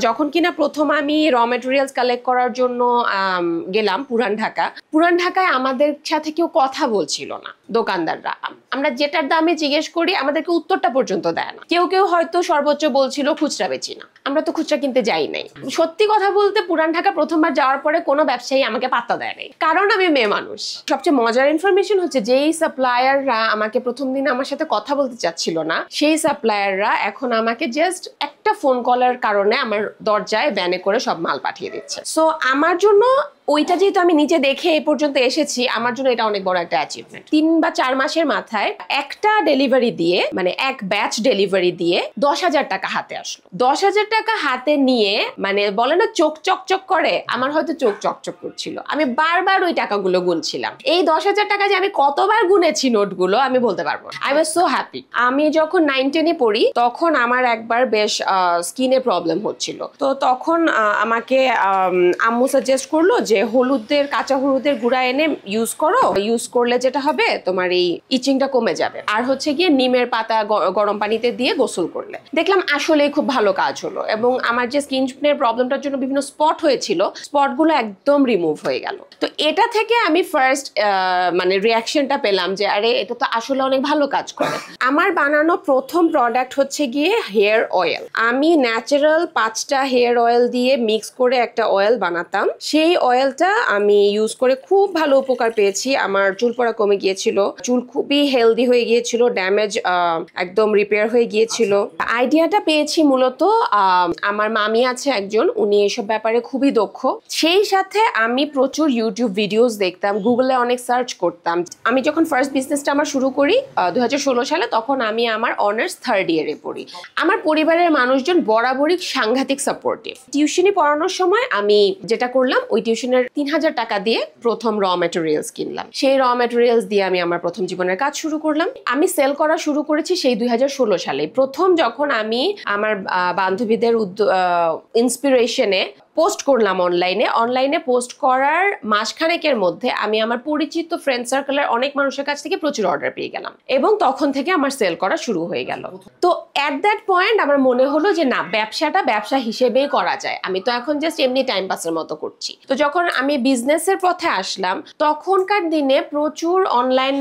যখন কিনা প্রথম আমি র মেটেরিয়ালস কালেক্ট করার জন্য গেলাম পুরান ঢাকায় আমাদের সাথে কেউ কথা বলছিল না, দোকানদাররা। আমরা যেটার দামে জিজ্ঞেস করি আমাদেরকে উত্তরটা পর্যন্ত দেয় না। কেউ কেউ হয়তো সর্বোচ্চ বলছিল খুচরা বেচি না, আমরা তো খুচরা কিনতে যাই নাই। সত্যি কথা বলতে পুরান ঢাকা প্রথমবার যাওয়ার পরে কোনো ব্যবসায়ী আমাকে পাত্তা দেয় নাই, কারণ আমি মেয়ে মানুষ। সবচেয়ে মজার ইনফরমেশন হচ্ছে যেই সাপ্লায়াররা আমাকে প্রথম দিন আমার সাথে কথা বলতে চাচ্ছিল না, সেই সাপ্লায়াররা এখন আমাকে জাস্ট একটা ফোন কলের কারণে আমার দরজায় ভ্যানে করে সব মাল পাঠিয়ে দিচ্ছে। সো আমার জন্য ওইটা যেহেতু আমি নিজে দেখে এই পর্যন্ত এসেছি, আমার জন্য এটা অনেক বড় একটা অ্যাচিভমেন্ট। 3 বা 4 মাসের মাথায় একটা ডেলিভারি দিয়ে, মানে এক ব্যাচ ডেলিভারি দিয়ে 10,000 টাকা হাতে আসলো। 10,000 টাকা হাতে নিয়ে মানে বলে না চোখ চকচক করে, আমার হয়তো চোখ চকচক করছিল। আমি বারবার ওই টাকাগুলো গুনছিলাম। এই 10,000 টাকা যে আমি কতবার গুনেছি নোটগুলো আমি বলতে পারবো। I was so happy. আমি যখন 9-10-এ পড়ি তখন আমার একবার বেশ স্কিনে প্রবলেম হচ্ছিল। তো তখন আমাকে আম্মু সাজেস্ট করলো যে কাঁচা হলুদের গুঁড়া এনে ইউজ করো, ইউজ করলে যেটা হবে তোমার এই ইচিংটা কমে যাবে। আর হচ্ছে গিয়ে নিমের পাতা গরম পানিতে দিয়ে গোসল করলে দেখলাম আসলেই খুব ভালো কাজ হলো, এবং আমার যে স্কিনের প্রবলেমটার জন্য বিভিন্ন স্পট হয়েছিল, স্পটগুলো একদম রিমুভ হয়ে গেল। তো এটা থেকে আমি ফার্স্ট মানে রিয়াকশনটা পেলাম যে আরে এটা তো আসলে অনেক ভালো কাজ করে। আমার বানানো প্রথম প্রোডাক্ট হচ্ছে গিয়ে হেয়ার অয়েল। আমি ন্যাচারাল 5টা হেয়ার অয়েল দিয়ে মিক্স করে একটা অয়েল বানাতাম। সেই অয়েলটা আমি ইউজ করে খুব ভালো উপকার পেয়েছি। আমার চুল পড়া কমে গিয়েছিল, চুল খুবই হেলদি হয়ে গিয়েছিল, ড্যামেজ একদম রিপেয়ার হয়ে গিয়েছিল। আইডিয়াটা পেয়েছি মূলত আমার মামি আছে একজন, উনি এসব ব্যাপারে খুবই দক্ষ। সেই সাথে আমি প্রচুর ইউটিউব ভিডিওস দেখতাম, গুগলে অনেক সার্চ করতাম। আমি যখন ফার্স্ট বিজনেসটা আমার শুরু করি 2016 সালে, তখন আমি আমার অনার্স 3rd ইয়ারে পড়ি। আমার পরিবারের মানুষজন বরাবরই সাংঘাতিক সাপোর্টিভ। টিউশনি পড়ানোর সময় আমি যেটা করলাম, ওই টিউশনের 3,000 টাকা দিয়ে প্রথম র মেটেরিয়ালস কিনলাম। সেই র মেটেরিয়ালস দিয়ে আমি আমার প্রথম জীবনের কাজ শুরু করলাম। আমি সেল করা শুরু করেছি সেই 2016 সালে। প্রথম যখন আমি আমার বান্ধবীদের ইন্সপিরেশনে পোস্ট করলাম অনলাইনে পোস্ট করার মাসখানেকের মধ্যে আমি আমার পরিচিত ফ্রেন্ড সার্কেলের অনেক মানুষের কাছ থেকে প্রচুর অর্ডার পেয়ে গেলাম, এবং তখন থেকে আমার সেল করা শুরু হয়ে গেল। তো অ্যাট দ্যাট পয়েন্ট আমার মনে হলো যে না, ব্যবসাটা ব্যবসা হিসেবেই করা যায়, আমি তো এখন জাস্ট এমনি টাইম পাসের মতো করছি। তো যখন আমি বিজনেসের পথে আসলাম, তখনকার দিনে প্রচুর অনলাইন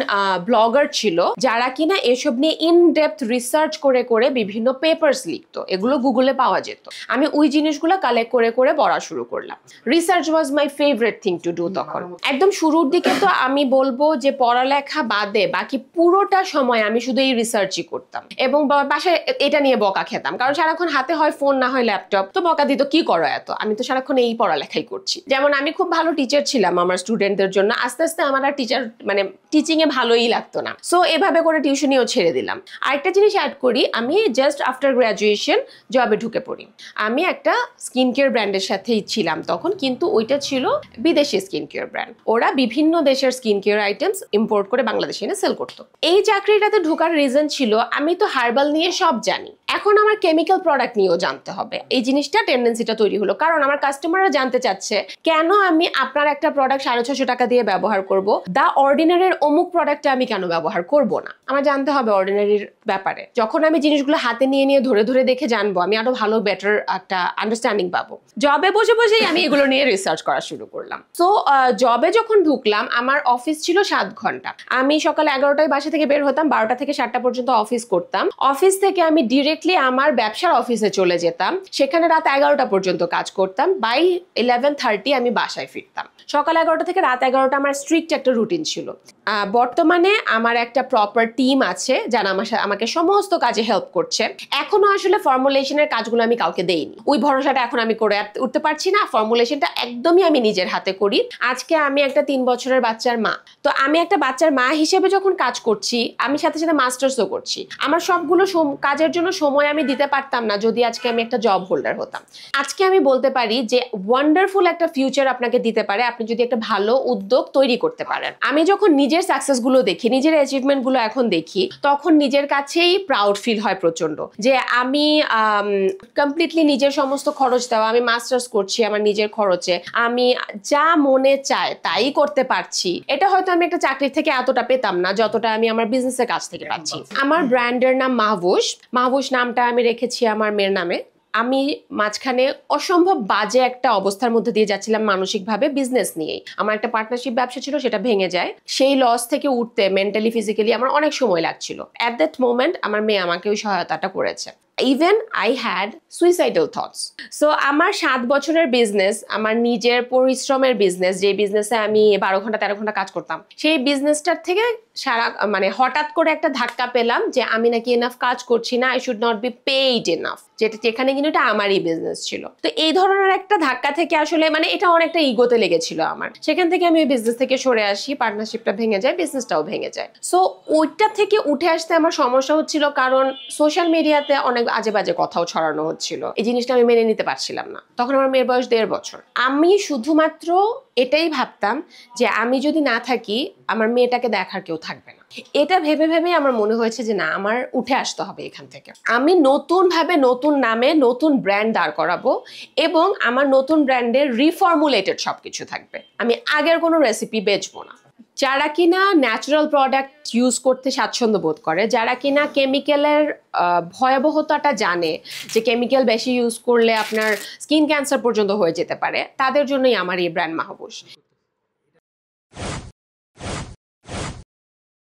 ব্লগার ছিল যারা কিনা এসব নিয়ে ইন ডেপথ রিসার্চ করে করে বিভিন্ন পেপারস লিখতো, এগুলো গুগলে পাওয়া যেত। আমি ওই জিনিসগুলো কালেক্ট করে করে পড়া শুরু করলাম। Research was my favourite thing to do. তখন একদম শুরুর দিকে তো আমি বলবো যে পড়ালেখা বাদে বাকি পুরোটা সময় আমি শুধু এই রিসার্চই করতাম, এবং বাসায় এটা নিয়ে বকা খেতাম, কারণ সারাক্ষণ হাতে হয় ফোন না হয় ল্যাপটপ। তো বকা দিত কি করো এত, আমি তো সারাক্ষণ এই পড়ালেখাই করছি। যেমন আমি খুব ভালো টিচার ছিলাম আমার স্টুডেন্টদের জন্য, আস্তে আস্তে আমার আর টিচার মানে টিচিং এ ভালোই লাগতো না। সো এভাবে করে টিউশনিও ছেড়ে দিলাম। আরেকটা জিনিস অ্যাড করি, আমি জাস্ট আফটার গ্রাজুয়েশন জবে ঢুকে পড়ি। আমি একটা স্কিন কেয়ার ব্র্যান্ডের সাথেই ছিলাম তখন, কিন্তু ওইটা ছিল বিদেশি স্কিন কেয়ার ব্র্যান্ড। ওরা বিভিন্ন দেশের স্কিন কেয়ার আইটেমস ইম্পোর্ট করে বাংলাদেশে এনে সেল করতো। এই চাকরিটাতে ঢোকার রিজন ছিল আমি তো হার্বাল নিয়ে সব জানি, এখন আমার কেমিক্যাল প্রোডাক্ট নিয়েও জানতে হবে। এই জিনিসটা টেন্ডেন্সিটা তৈরি হলো, কারণ আমার কাস্টমাররা জানতে চাচ্ছে কেন আমি আপনার একটা প্রোডাক্ট 650 টাকা দিয়ে ব্যবহার করব, দা অর্ডিনারির অমুক প্রোডাক্টটা আমি কেন ব্যবহার করব না। আমার জানতে হবে অর্ডিনারির ব্যাপারে। যখন আমি জিনিসগুলো হাতে নিয়ে নিয়ে ধরে ধরে দেখে জানবো, আমি আরো ভালো বেটার একটা আন্ডারস্ট্যান্ডিং পাবো। জবে বসে বসেই আমি এগুলো নিয়ে রিসার্চ করা শুরু করলাম। তো জবে যখন ঢুকলাম, আমার অফিস ছিল 7 ঘন্টা। আমি সকাল 11টায় বাসা থেকে বের হতাম, 12টা থেকে 7টা পর্যন্ত অফিস করতাম। অফিস থেকে আমি ডিরেক্টলি আমার ব্যবসার অফিসে চলে যেতাম, সেখানে রাত 11টা পর্যন্ত কাজ করতাম। বাই 11:30 আমি বাসায় ফিরতাম। সকাল 11টা থেকে রাত 11টা আমার স্ট্রিক্ট একটা রুটিন ছিল। বর্তমানে আমার একটা প্রপার টিম আছে যারা আমাকে সমস্ত কাজে হেল্প করছে। এখনো আসলে ফর্মুলেশনের কাজগুলো আমি কাউকে দেইনি, ওই ভরসাটা এখন আমি করে উঠতে পারছি না। ফর্মুলেশনটা একদমই আমি নিজের হাতে করি। আজকে আমি একটা 3 বছরের বাচ্চার মা, তো আমি একটা বাচ্চার মা হিসেবে যখন কাজ করছি, আমি সাথে সাথে মাস্টার্সও করছি। আমার সবগুলো কাজের জন্য সময় আমি দিতে পারতাম না যদি আজকে আমি একটা জব হোল্ডার হতাম। আজকে আমি বলতে পারি যে ওয়ান্ডারফুল একটা ফিউচার আপনাকে দিতে পারে আপনি যদি একটা ভালো উদ্যোগ তৈরি করতে পারেন। আমি যখন নিজের সাকসেস গুলো দেখি, নিজের অ্যাচিভমেন্ট গুলো এখন দেখি, তখন নিজের কাছেই প্রাউড ফিল হয় প্রচন্ড, যে আমি কমপ্লিটলি নিজের সমস্ত খরচ দেওয়া, আমি মাস্টার্স করছি আমার নিজের খরচে, আমি যা মনে চায় তাই করতে পারছি। এটা হয়তো আমি একটা চাকরি থেকে এতটা পেতাম না যতটা আমি আমার বিজনেসের কাছ থেকে পাচ্ছি। আমার ব্র্যান্ডের নাম মাহবুশ। মাহবুশ নামটা আমি রেখেছি আমার মেয়ের নামে। আমি মাঝখানে অসম্ভব বাজে একটা অবস্থার মধ্যে দিয়ে যাচ্ছিলাম মানসিকভাবে বিজনেস নিয়েই। আমার একটা পার্টনারশিপ ব্যবসা ছিল, সেটা ভেঙে যায়। সেই লস থেকে উঠতে মেন্টালি ফিজিক্যালি আমার অনেক সময় লাগছিল। অ্যাট দ্যাট মোমেন্ট আমার মেয়ে আমাকে ওই সহায়তাটা করেছে। Even I had suicidal thoughts. So আমার 7 বছরের বিজনেস, আমার নিজের পরিশ্রমের বিজনেস, যে বিজনেসে আমি 12 ঘন্টা 13 ঘন্টা কাজ করতাম, সেই বিজনেসটার থেকে সারা মানে হঠাৎ করে একটা ধাক্কা পেলাম যে আমি নাকি এনাফ কাজ করছি না, I should not be paid enough, যেখানে কিন্তু এটা আমারই বিজনেস ছিল। তো এই ধরনের একটা ধাক্কা থেকে আসলে মানে এটা অনেকটা ইগোতে লেগেছিল আমার। সেখান থেকে আমি ওই বিজনেস থেকে সরে আসি, পার্টনারশিপটা ভেঙে যায়, বিজনেসটাও ভেঙে যায়। সো ওইটা থেকে উঠে আসতে আমার সমস্যা হচ্ছিল, কারণ সোশ্যাল মিডিয়াতে অনেক আজে বাজে কথাও ছড়ানো হচ্ছিল। এই জিনিসটা আমি মেনে নিতে পারছিলাম না। তখন আমার মেয়ের বয়স 1.5 বছর। আমি শুধুমাত্র এটাই ভাবতাম যে আমি যদি না থাকি আমার মেয়েটাকে দেখার কেউ থাকবে না। এটা ভেবে ভেবে আমার মনে হয়েছে যে না, আমার উঠে আসতে হবে এখান থেকে। আমি নতুন ভাবে, নতুন নামে নতুন ব্র্যান্ড দাঁড় করাবো এবং আমার নতুন ব্র্যান্ডের রিফর্মুলেটেড সবকিছু থাকবে। আমি আগের কোনো রেসিপি বেচবো না। যারা কিনা ন্যাচারাল প্রোডাক্ট ইউজ করতে স্বাচ্ছন্দ্য বোধ করে, যারা কিনা কেমিক্যালের ভয়াবহতাটা জানে, যে কেমিক্যাল বেশি ইউজ করলে আপনার স্কিন ক্যান্সার পর্যন্ত হয়ে যেতে পারে, তাদের জন্যই আমার এই ব্র্যান্ড মাহবুস।